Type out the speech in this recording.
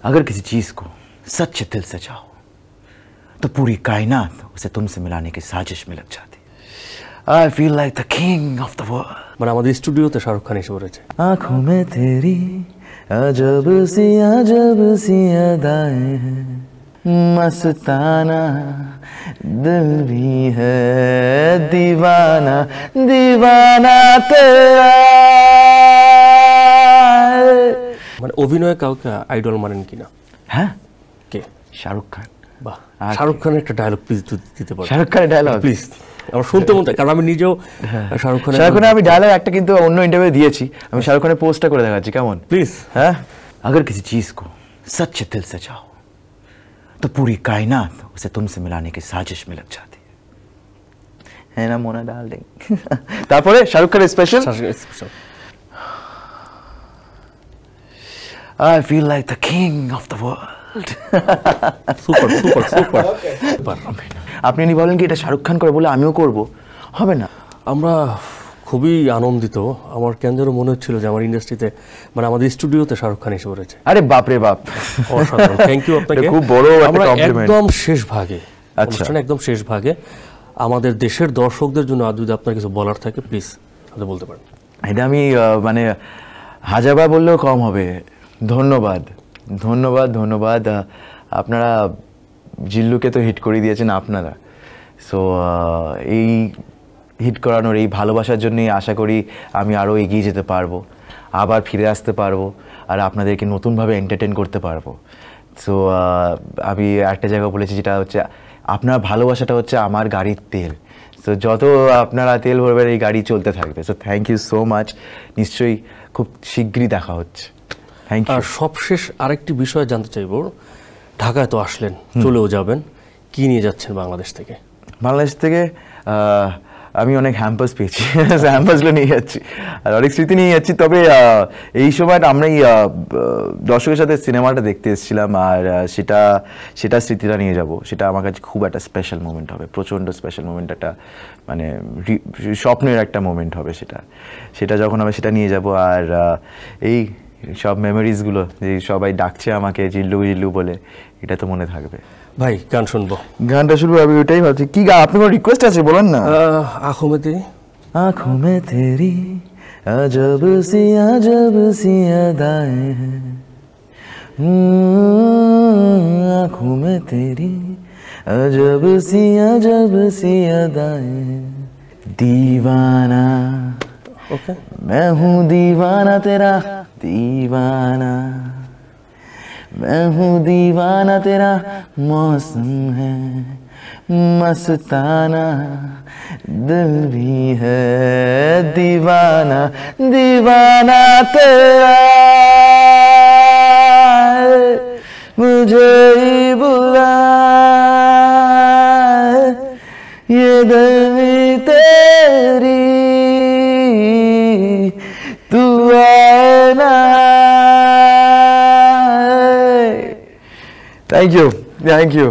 अगर किसी चीज को सच्चे दिल से चाहो तो पूरी कायनात उसे तुमसे मिलाने की साजिश में लग जाती। I feel like the king of the world। মানে আমাদের স্টুডিওতে শাহরুখ খান এসে পড়েছে। आंखों में तेरी अजब सी अदाएं हैं, मस्ताना दिल भी है दीवाना दीवाना तेरा। মানে অভিনয়ে কাউকে আইডল মানেন কিনা? হ্যাঁ, কে? শাহরুখ খান। বাহ, শাহরুখ খানের একটা ডায়লগ প্লিজ দিতে পারেন? শাহরুখ খানের ডায়লগ প্লিজ, আমার শুনতে মন চায়, কারণ আমি নিজেও শাহরুখ খানের আমি ডায়লগ একটা কিন্তু অন্য ইন্টারভিউ দিয়েছি, আমি শাহরুখ খানের পোস্টটা করে দেখাচ্ছি, কেমন? প্লিজ। হ্যাঁ, अगर किसी चीज को सच्चे दिल से चाहो तो पूरी कायनात उसे तुमसे मिलाने की साजिश में लग जाती है ना मोना डार्लिंग। তারপরে শাহরুখ খানের special I feel like the king of the world। Super super super. আপনি বলেন কি এটা শাহরুখ খান করে বলে আমিও করব, হবে না? আমরা খুবই আনন্দিত। আমার কেন যেন মনে হচ্ছিল যে আমার ইন্ডাস্ট্রিতে, মানে আমাদের স্টুডিওতে শাহরুখ খান এসে পড়েছে। আরে বাপ রে বাপ, অসাধারণ, থ্যাংক ইউ আপনাকে। খুব বড় একটা কমপ্লিমেন্ট। একদম শেষ ভাগে, অনুষ্ঠানে একদম শেষ ভাগে আমাদের দেশের দর্শকদের জন্য আর যদি আপনার কিছু বলার থাকে প্লিজ আপনি বলতে পারেন। এটা আমি মানে হাজারবার বললেও কম হবে। ধন্যবাদ ধন্যবাদ ধন্যবাদ। আপনারা জিল্লুকে তো হিট করে দিয়েছেন আপনারা, সো এই হিট করানোর এই ভালোবাসার জন্যই আশা করি আমি আরও এগিয়ে যেতে পারবো, আবার ফিরে আসতে পারবো আর আপনাদেরকে নতুনভাবে এন্টারটেন করতে পারবো। সো আমি একটা জায়গা বলেছি, যেটা হচ্ছে আপনার ভালোবাসাটা হচ্ছে আমার গাড়ির তেল। সো যত আপনারা তেল ভরবেন এই গাড়ি চলতে থাকবে। So thank you so much. নিশ্চয়ই খুব শীঘ্রই দেখা হচ্ছে। Thank you. আর সবশেষ আরেকটি বিষয় জানতে চাইব, ঢাকায় তো আসলেন, চলেও যাবেন, কি নিয়ে যাচ্ছেন বাংলাদেশ থেকে? বাংলাদেশ থেকে আমি অনেক হ্যাম্পার্স পেয়েছি, হ্যাম্পার্সগুলো নিয়ে যাচ্ছি আর অনেক স্মৃতি নিয়ে যাচ্ছি। তবে এই সময়টা আমরা দর্শকের সাথে সিনেমাটা দেখতে এসেছিলাম আর সেটা স্মৃতিটা নিয়ে যাব। সেটা আমার কাছে খুব একটা স্পেশাল মোমেন্ট হবে, প্রচণ্ড স্পেশাল মোমেন্ট, একটা মানে স্বপ্নের একটা মোমেন্ট হবে সেটা যখন হবে সেটা নিয়ে যাব। আর এই সব মেমোরিজগুলো, যে সবাই ডাকছে আমাকে জিল্লু জিল্লু বলে, এটা তো মনে থাকবে। ভাই গান শুনবো। গানটা শুনবো, আমি ওইটাই ভাবছি। কি গান? আপনার কোনো রিকোয়েস্ট আছে বলেন না। आँखों में तेरी अजब सी अदाएं हैं, आँखों में तेरी अजब सी अदाएं हैं, दीवाना मैं हूँ दीवाना तेरा दीवाना, मैं हूँ दीवाना तेरा मौसम है मस्ताना दिल भी है दीवाना दीवाना तेरा, मुझे ही बुला ये दिल तेरी तू आए ना। Thank you.